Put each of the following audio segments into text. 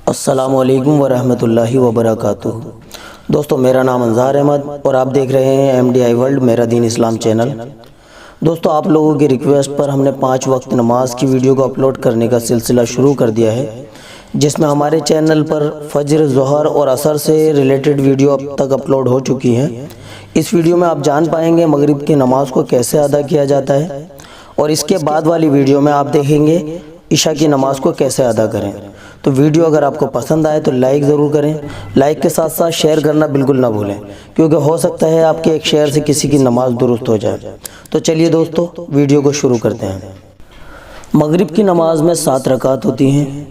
السلام علیکم ورحمۃ اللہ وبرکاتہ۔ دوستو، میرا نام انظار احمد اور آپ دیکھ رہے ہیں MDI ورلڈ میرا دین اسلام چینل۔ دوستو، آپ لوگوں کی ریکویسٹ پر ہم نے 5 وقت نماز کی ویڈیو کو اپلوڈ کرنے کا سلسلہ شروع کر دیا ہے، جس میں ہمارے چینل پر فجر، ظہر اور عصر سے ریلیٹڈ ویڈیو اب تک اپلوڈ ہو چکی ہیں۔ اس ویڈیو میں آپ جان پائیں گے مغرب کی نماز کو کیسے ادا کیا جاتا ہے، اور اس کے بعد والی ویڈیو میں آپ دیکھیں گے عشاء کی نماز کو کیسے ادا کریں۔ تو ویڈیو اگر آپ کو پسند آئے تو لائک ضرور کریں، لائک کے ساتھ ساتھ شیئر کرنا بالکل نہ بھولیں، کیونکہ ہو سکتا ہے آپ کے ایک شیئر سے کسی کی نماز درست ہو جائے۔ تو چلیے دوستو، ویڈیو کو شروع کرتے ہیں۔ مغرب کی نماز میں 7 رکعت ہوتی ہیں،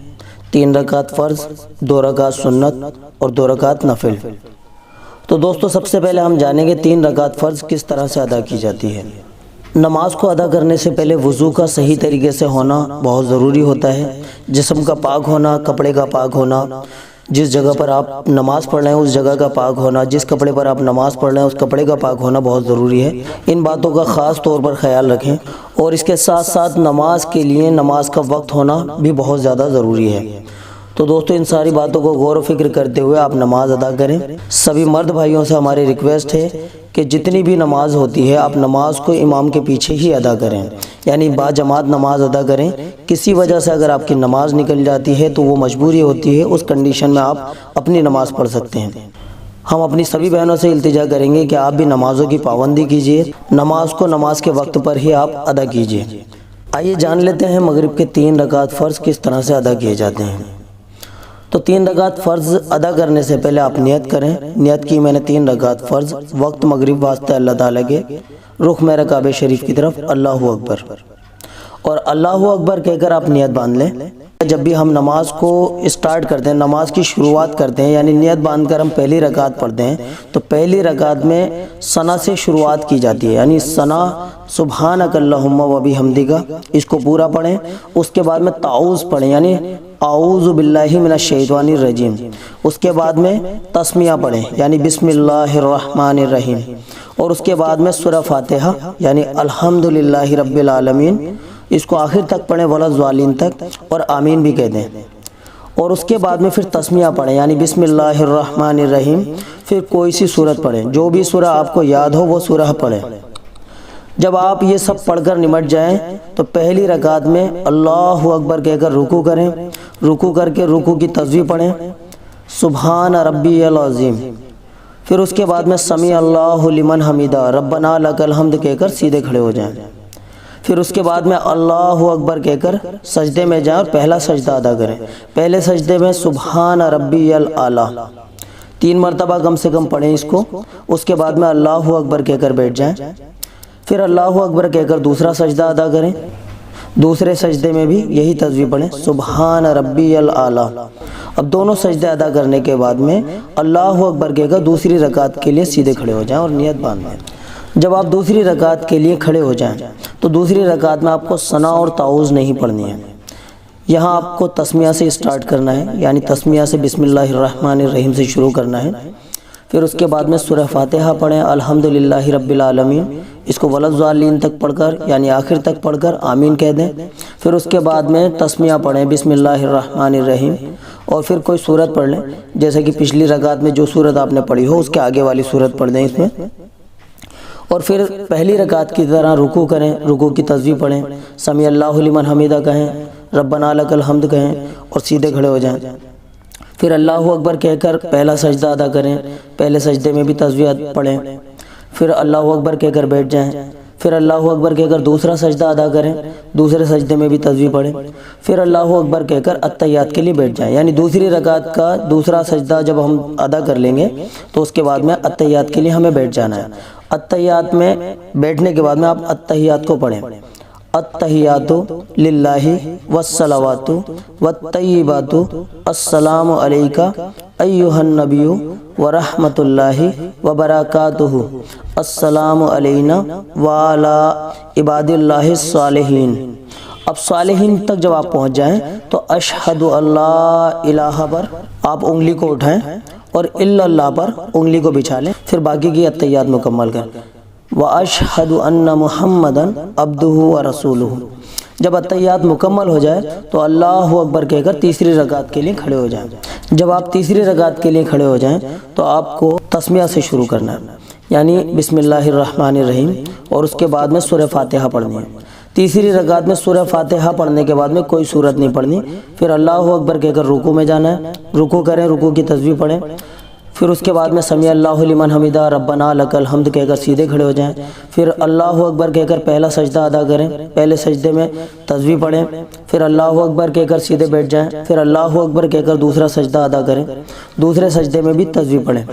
3 رکعت فرض، 2 رکعت سنت اور 2 رکعت نفل۔ تو دوستو، سب سے پہلے ہم جانیں گے 3 رکعت فرض کس طرح سے ادا کی جاتی ہے۔ نماز کو ادا کرنے سے پہلے وضو کا صحیح طریقے سے ہونا بہت ضروری ہوتا ہے۔ جسم کا پاک ہونا، کپڑے کا پاک ہونا، جس جگہ پر آپ نماز پڑھ رہے ہیں اس جگہ کا پاک ہونا، جس کپڑے پر آپ نماز پڑھ رہے ہیں اس کپڑے کا پاک ہونا بہت ضروری ہے۔ ان باتوں کا خاص طور پر خیال رکھیں، اور اس کے ساتھ ساتھ نماز کے لیے نماز کا وقت ہونا بھی بہت زیادہ ضروری ہے۔ تو دوستو، ان ساری باتوں کو غور و فکر کرتے ہوئے آپ نماز ادا کریں۔ سبھی مرد بھائیوں سے ہماری ریکویسٹ ہے کہ جتنی بھی نماز ہوتی ہے آپ نماز کو امام کے پیچھے ہی ادا کریں، یعنی با جماعت نماز ادا کریں۔ کسی وجہ سے اگر آپ کی نماز نکل جاتی ہے تو وہ مجبوری ہوتی ہے، اس کنڈیشن میں آپ اپنی نماز پڑھ سکتے ہیں۔ ہم اپنی سبھی بہنوں سے التجا کریں گے کہ آپ بھی نمازوں کی پابندی کیجیے، نماز کو نماز کے وقت پر ہی آپ ادا کیجیے۔ آئیے جان لیتے ہیں مغرب کے 3 رکعت فرض کس طرح سے ادا کیے جاتے ہیں۔ تو 3 رکعت فرض ادا کرنے سے پہلے آپ نیت کریں۔ نیت کی میں نے 3 رکعت فرض، وقت مغرب واسطے اللہ تعالیٰ کے، رخ میرا کعبہ شریف کی طرف، اللہ اکبر، اور اللہ اکبر کہہ کر آپ نیت باندھ لیں۔ جب بھی ہم نماز کو اسٹارٹ کرتے ہیں، نماز کی شروعات کرتے ہیں، یعنی نیت باندھ کر ہم پہلی رکعت پڑھتے ہیں، تو پہلی رکعت میں ثنا سے شروعات کی جاتی ہے، یعنی ثنا سبحانک اللہم و بحمدک، اس کو پورا پڑھیں۔ اس کے بعد میں تعوذ پڑھیں، یعنی اعوذ باللہ من الشیطان الرجیم۔ اس کے بعد میں تسمیہ پڑھیں، یعنی بسم اللہ الرحمن الرحیم، اور اس کے بعد میں سورہ فاتحہ، یعنی الحمدللہ رب العالمین، اس کو آخر تک پڑھیں، ولا الضالین تک، اور آمین بھی کہہ دیں۔ اور اس کے بعد میں پھر تسمیہ پڑھیں، یعنی بسم اللہ الرحمن الرحیم، پھر کوئی سی سورت پڑھیں، جو بھی سورہ آپ کو یاد ہو وہ سورہ پڑھیں۔ جب آپ یہ سب پڑھ کر نمٹ جائیں تو پہلی رکعت میں اللہ اکبر کہہ کر رکوع کریں۔ رکوع کر کے رکوع کی تسبیح پڑھیں، سبحان ربی العظیم۔ پھر اس کے بعد میں سمیع اللہ لمن حمیدہ، ربنا لک الحمد کہہ کر سیدھے کھڑے ہو جائیں۔ پھر اس کے بعد میں اللہ اکبر کہہ کر سجدے میں جائیں اور پہلا سجدہ ادا کریں۔ پہلے سجدے میں سبحان ربی الاعلیٰ 3 مرتبہ کم سے کم پڑھیں اس کو۔ اس کے بعد میں اللہ اکبر کہہ کر بیٹھ جائیں۔ پھر اللہ اکبر کہہ کر دوسرا سجدہ ادا کریں۔ دوسرے سجدے میں بھی یہی تسبیح پڑھیں، سبحان ربی الاعلیٰ۔ اب دونوں سجدے ادا کرنے کے بعد میں اللہ اکبر کہہ کر دوسری رکعت کے لیے سیدھے کھڑے ہو جائیں اور نیت باندھ لیں۔ جب آپ دوسری رکعت کے لیے کھڑے ہو جائیں تو دوسری رکعت میں آپ کو ثنا اور تعوذ نہیں پڑھنی ہے، یہاں آپ کو تسمیہ سے اسٹارٹ کرنا ہے، یعنی تسمیہ سے بسم اللہ الرحمن الرحیم سے شروع کرنا ہے۔ پھر اس کے بعد میں سورہ فاتحہ پڑھیں، الحمدللہ رب العالمین، اس کو ولا الضالین تک پڑھ کر، یعنی آخر تک پڑھ کر آمین کہہ دیں۔ پھر اس کے بعد میں تسمیہ پڑھیں، بسم اللہ الرحمن الرحیم، اور پھر کوئی سورت پڑھ لیں، جیسے کہ پچھلی رکعت میں جو سورت آپ نے پڑھی ہو اس کے آگے والی سورت پڑھ دیں اس میں، اور پھر پہلی رکعت کی طرح رکوع کریں، رکوع کی تسبیح پڑھیں، سمیع اللہ لمن حمیدہ کہیں، ربنا لک الحمد کہیں، اور سیدھے کھڑے ہو جائیں۔ پھر اللہ اکبر کہہ کر پہلا سجدہ ادا کریں، پہلے سجدے میں بھی تسبیح پڑھیں، پھر اللہ اکبر کہہ کر بیٹھ جائیں۔ پھر اللہ اکبر کہہ کر دوسرا سجدہ ادا کریں، دوسرے سجدے میں بھی تسبیح پڑھیں، پھر اللہ اکبر کہہ کر التحیات کے لیے بیٹھ جائیں، یعنی دوسری رکعت کا دوسرا سجدہ جب ہم ادا کر لیں گے تو اس کے بعد میں التحیات کے لیے ہمیں بیٹھ جانا ہے۔ التحیات میں بیٹھنے کے بعد میں آپ التحیات کو پڑھیں، التحیات للہ والصلوات والطیبات السلام علیک ایھا النبی ورحمۃ اللہ وبرکاتہ، السلام علینا وعلی عباد اللہ الصالحین۔ اب صالحین تک جب آپ پہنچ جائیں تو اشہد اللہ الہ پر آپ انگلی کو اٹھائیں اور الا اللہ پر انگلی کو بچھا لیں، پھر باقی کی التحیات مکمل کریں۔ وَأَشْهَدُ أَنَّ مُحَمَّدًا عَبْدُهُ وَرَسُولُهُ، جب اتحیات مکمل ہو جائے تو اللہ اکبر کہہ کر تیسری رکعت کے لیے کھڑے ہو جائیں۔ جب آپ تیسری رکعت کے لیے کھڑے ہو جائیں تو آپ کو تسمیہ سے شروع کرنا ہے، یعنی بسم اللہ الرحمن الرحیم، اور اس کے بعد میں سورہ فاتحہ پڑھنی ہے۔ تیسری رکعت میں سورہ فاتحہ پڑھنے کے بعد میں کوئی سورت نہیں پڑھنی، پھر اللہ اکبر کہہ کر رکوع میں جانا ہے، رکوع کریں، رکوع کی تسبیح پڑھیں، پھر اس کے بعد میں سمیع اللہ لمن حمیدہ ربنا لک الحمد کہہ کر سیدھے کھڑے ہو جائیں، پھر اللہ اکبر کہہ کر پہلا سجدہ ادا کریں، پہلے سجدے میں تسبیح پڑھیں، پھر اللہ اکبر کہہ کر سیدھے بیٹھ جائیں، پھر اللہ اکبر کہہ کر دوسرا سجدہ ادا کریں، دوسرے سجدے میں بھی تسبیح پڑھیں،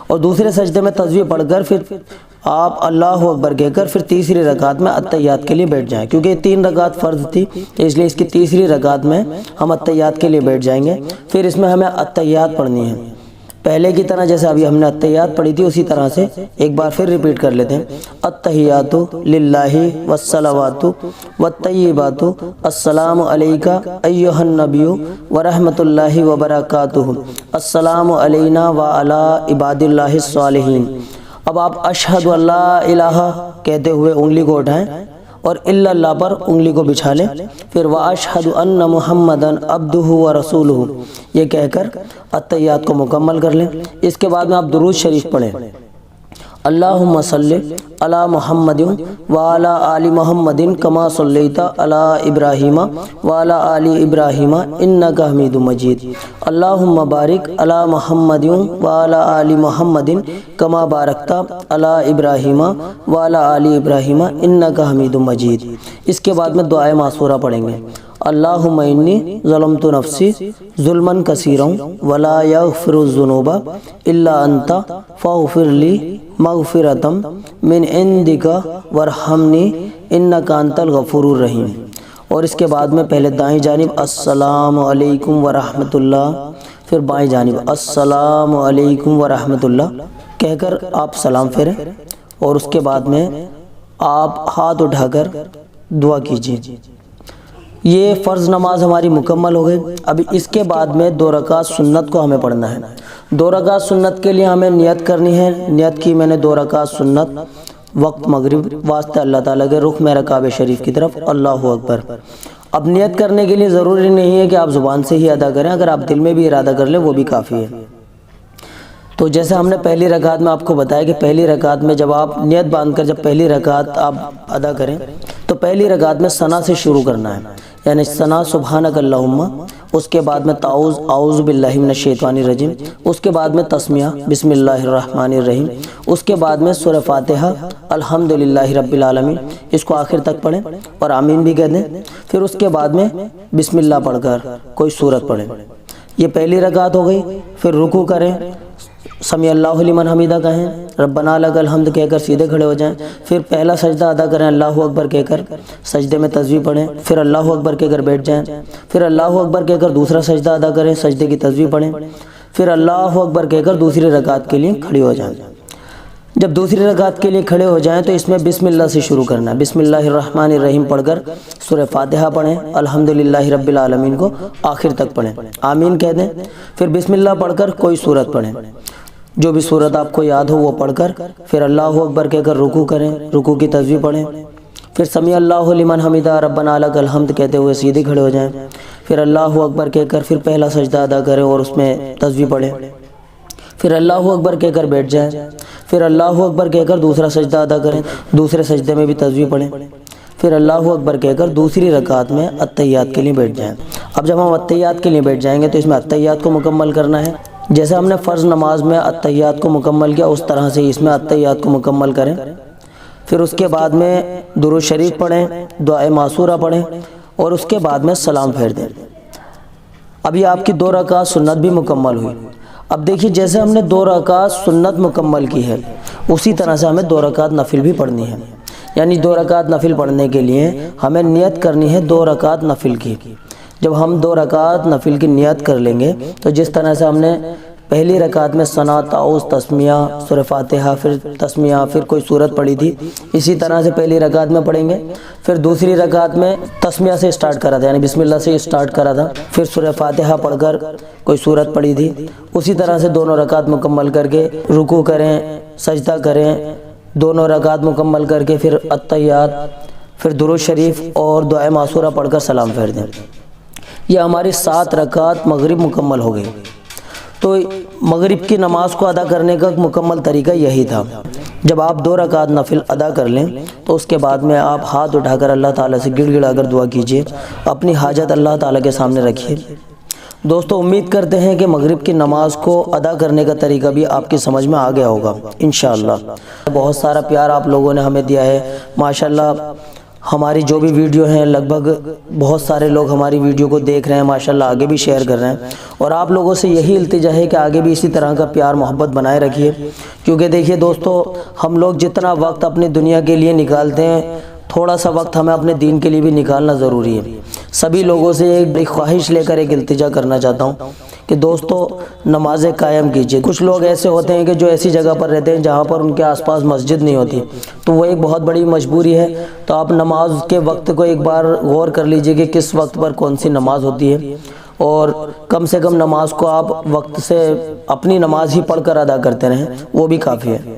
اور دوسرے سجدے میں تسبیح پڑھ کر پھر آپ اللہ اکبر کہہ کر پھر تیسری رکعت میں اتحیات کے لیے بیٹھ جائیں، کیونکہ 3 رکعت فرض تھی تو اس لیے اس کی تیسری رکعت میں ہم اتحیات کے لیے بیٹھ جائیں گے۔ پھر اس میں ہمیں اتحیات پڑھنی ہے، پہلے کی طرح جیسے ابھی ہم نے اتحیات پڑھی تھی اسی طرح سے ایک بار پھر ریپیٹ کر لیتے ہیں۔ التحیات للہ والصلوات والطیبات السلام علیک ایھا النبی ورحمۃ اللہ وبرکاتہ السلام علینا وعلی عباد اللہ الصالحین۔ اب آپ اشہد اللہ الہ کہتے ہوئے انگلی کو اٹھائیں اور الا اللہ پر انگلی کو بچھا لیں، پھر واشہد ان محمدًا عبدہ ورسولہ یہ کہہ کر اتحیات کو مکمل کر لیں۔ اس کے بعد میں آپ درود شریف پڑھیں، اللہم صلی علی محمد وعلی آل محمد کما صلیت علی ابراہیم وعلی آل ابراہیم انک حمید مجید، اللہم بارک علی محمد وعلی آل محمد کما بارکت علی ابراہیم وعلی آل ابراہیم انک حمید مجید۔ اس کے بعد میں دعائے معصورہ پڑھیں گے، اللہم انی ظلمت نفسی ظلما کثیرا ولا یغفر الذنوب الا انت فاغفر لی مغفرۃ من عندک وارحمنی انک انت الغفور الرحیم۔ اور اس کے بعد میں پہلے دائیں جانب السلام علیکم ورحمۃ اللہ، پھر بائیں جانب السلام علیکم ورحمۃ اللہ کہہ کر آپ سلام پھیریں، اور اس کے بعد میں آپ ہاتھ اٹھا کر دعا کیجیے۔ یہ فرض نماز ہماری مکمل ہو گئی۔ اب اس کے بعد میں 2 رکعت سنت کو ہمیں پڑھنا ہے۔ 2 رکعت سنت کے لیے ہمیں نیت کرنی ہے۔ نیت کی میں نے 2 رکعت سنت وقت مغرب واسطہ اللہ تعالیٰ کے رخ میرا کعبہ شریف کی طرف، اللہ اکبر۔ اب نیت کرنے کے لیے ضروری نہیں ہے کہ آپ زبان سے ہی ادا کریں، اگر آپ دل میں بھی ارادہ کر لیں وہ بھی کافی ہے۔ تو جیسے ہم نے پہلی رکعت میں آپ کو بتایا کہ پہلی رکعت میں جب آپ نیت باندھ کر جب پہلی رکعت آپ ادا کریں تو پہلی رکعت میں ثنا سے شروع کرنا ہے، یعنی ثنا سبحانک اللہم، اس کے بعد میں تعوذ اعوذ باللہ من الشیطان الرجیم، اس کے بعد میں تسمیہ بسم اللہ الرحمن الرحیم، اس کے بعد میں سورہ فاتحہ الحمدللہ رب العالمین، اس کو آخر تک پڑھیں اور آمین بھی کہہ دیں، پھر اس کے بعد میں بسم اللہ پڑھ کر کوئی سورت پڑھیں۔ یہ پہلی رکعت ہو گئی۔ پھر رکوع کریں، سمیع اللہ لمن حمیدہ کہیں، ربنا لک الحمد کہہ کر سیدھے کھڑے ہو جائیں، پھر پہلا سجدہ ادا کریں اللہ اکبر کہہ کر، سجدے میں تسبیح پڑھیں، پھر اللہ اکبر کہہ کر بیٹھ جائیں، پھر اللہ اکبر کہہ کر دوسرا سجدہ ادا کریں، سجدے کی تسبیح پڑھیں، پھر اللہ اکبر کہہ کر دوسری رکعت کے لیے کھڑے ہو جائیں۔ جب دوسری رکعت کے لیے کھڑے ہو جائیں تو اس میں بسم اللہ سے شروع کرنا ہے، بسم اللہ الرحمن الرحیم پڑھ کر سورہ فاتحہ پڑھیں، الحمدللہ رب العالمین کو آخر تک پڑھیں، آمین کہہ دیں، پھر بسم اللہ پڑھ کر کوئی سورت پڑھیں، جو بھی سورت آپ کو یاد ہو وہ پڑھ کر پھر اللہ اکبر کہہ کر رکوع کریں، رکوع کی تسبیح پڑھیں، پھر سمیع اللہ لمن حمیدہ ربنا لک الحمد کہتے ہوئے سیدھے کھڑے ہو جائیں، پھر اللہ اکبر کہہ کر پھر پہلا سجدہ ادا کریں اور اس میں تسبیح پڑھیں، پھر اللہ اکبر کہہ کر بیٹھ جائیں، پھر اللہ اکبر کہہ کر دوسرا سجدہ ادا کریں، دوسرے سجدے میں بھی تسبیح پڑھیں، پھر اللہ اکبر کہہ کر دوسری رکعت میں اتحیات کے لیے بیٹھ جائیں۔ اب جب ہم اتحیات کے لیے بیٹھ جائیں گے تو اس میں اتحیات کو مکمل کرنا ہے، جیسے ہم نے فرض نماز میں اتحیات کو مکمل کیا اس طرح سے اس میں اتحیات کو مکمل کریں، پھر اس کے بعد میں درود شریف پڑھیں، دعائے معصورہ پڑھیں اور اس کے بعد میں سلام پھیر دیں۔ اب یہ آپ کی 2 رکعت سنت بھی مکمل ہوئی۔ اب دیکھیے جیسے ہم نے 2 رکعت سنت مکمل کی ہے اسی طرح سے ہمیں 2 رکعت نفل بھی پڑھنی ہے، یعنی 2 رکعت نفل پڑھنے کے لیے ہمیں نیت کرنی ہے 2 رکعت نفل کی۔ جب ہم 2 رکعت نفل کی نیت کر لیں گے تو جس طرح سے ہم نے پہلی رکعت میں ثنا تعوذ تسمیہ سورہ فاتحہ پھر تسمیہ پھر کوئی سورت پڑھی تھی، اسی طرح سے پہلی رکعت میں پڑھیں گے، پھر دوسری رکعت میں تسمیہ سے اسٹارٹ کرا تھا، یعنی بسم اللہ سے اسٹارٹ کرا تھا، پھر سورہ فاتحہ پڑھ کر کوئی سورت پڑھی تھی، اسی طرح سے دونوں رکعت مکمل کر کے رکوع کریں، سجدہ کریں، دونوں رکعت مکمل کر کے پھر اتحیات، پھر درود شریف اور دعائے معصورہ پڑھ کر سلام پھیر دیں۔ یہ ہماری 7 رکعت مغرب مکمل ہو گئی۔ تو مغرب کی نماز کو ادا کرنے کا مکمل طریقہ یہی تھا۔ جب آپ 2 رکعت نفل ادا کر لیں تو اس کے بعد میں آپ ہاتھ اٹھا کر اللہ تعالیٰ سے گڑ گڑا کر دعا کیجئے، اپنی حاجت اللہ تعالیٰ کے سامنے رکھیے۔ دوستو امید کرتے ہیں کہ مغرب کی نماز کو ادا کرنے کا طریقہ بھی آپ کی سمجھ میں آ گیا ہوگا انشاءاللہ۔ بہت سارا پیار آپ لوگوں نے ہمیں دیا ہے ماشاءاللہ۔ ہماری جو بھی ویڈیو ہیں لگ بھگ بہت سارے لوگ ہماری ویڈیو کو دیکھ رہے ہیں ماشاءاللہ، آگے بھی شیئر کر رہے ہیں، اور آپ لوگوں سے یہی التجا ہے کہ آگے بھی اسی طرح کا پیار محبت بنائے رکھیے، کیونکہ دیکھیے دوستو ہم لوگ جتنا وقت اپنی دنیا کے لیے نکالتے ہیں، تھوڑا سا وقت ہمیں اپنے دین کے لیے بھی نکالنا ضروری ہے۔ سبھی لوگوں سے ایک خواہش لے کر ایک التجا کرنا چاہتا ہوں کہ دوستو نمازیں قائم کیجئے۔ کچھ لوگ ایسے ہوتے ہیں کہ جو ایسی جگہ پر رہتے ہیں جہاں پر ان کے آس پاس مسجد نہیں ہوتی، تو وہ ایک بہت بڑی مجبوری ہے۔ تو آپ نماز کے وقت کو ایک بار غور کر لیجئے کہ کس وقت پر کون سی نماز ہوتی ہے، اور کم سے کم نماز کو آپ وقت سے اپنی نماز ہی پڑھ کر ادا کرتے رہیں، وہ بھی کافی ہے،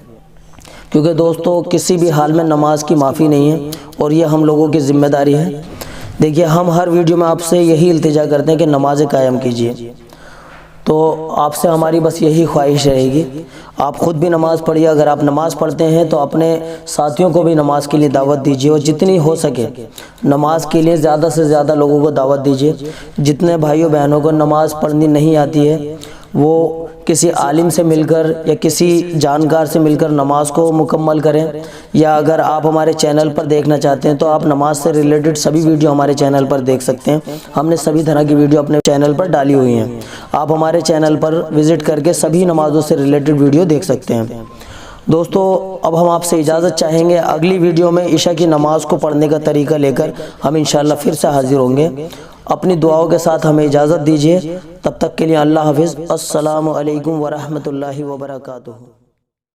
کیونکہ دوستو کسی بھی حال میں نماز کی معافی نہیں ہے، اور یہ ہم لوگوں کی ذمہ داری ہے۔ دیکھیے ہم ہر ویڈیو میں آپ سے یہی التجا کرتے ہیں کہ نمازیں قائم کیجئے، تو آپ سے ہماری بس یہی خواہش رہے گی، آپ خود بھی نماز پڑھیے۔ اگر آپ نماز پڑھتے ہیں تو اپنے ساتھیوں کو بھی نماز کے لیے دعوت دیجیے، اور جتنی ہو سکے نماز کے لیے زیادہ سے زیادہ لوگوں کو دعوت دیجیے۔ جتنے بھائیوں بہنوں کو نماز پڑھنی نہیں آتی ہے وہ کسی عالم سے مل کر یا کسی جانکار سے مل کر نماز کو مکمل کریں، یا اگر آپ ہمارے چینل پر دیکھنا چاہتے ہیں تو آپ نماز سے ریلیٹڈ سبھی ویڈیو ہمارے چینل پر دیکھ سکتے ہیں۔ ہم نے سبھی طرح کی ویڈیو اپنے چینل پر ڈالی ہوئی ہیں، آپ ہمارے چینل پر وزٹ کر کے سبھی نمازوں سے ریلیٹڈ ویڈیو دیکھ سکتے ہیں۔ دوستو اب ہم آپ سے اجازت چاہیں گے، اگلی ویڈیو میں عشاء کی نماز کو پڑھنے کا طریقہ لے کر ہم انشاءاللہ پھر سے حاضر ہوں گے۔ اپنی دعاؤں کے ساتھ ہمیں اجازت دیجیے، تب تک کے لیے اللہ حافظ۔ السلام علیکم ورحمۃ اللہ وبرکاتہ۔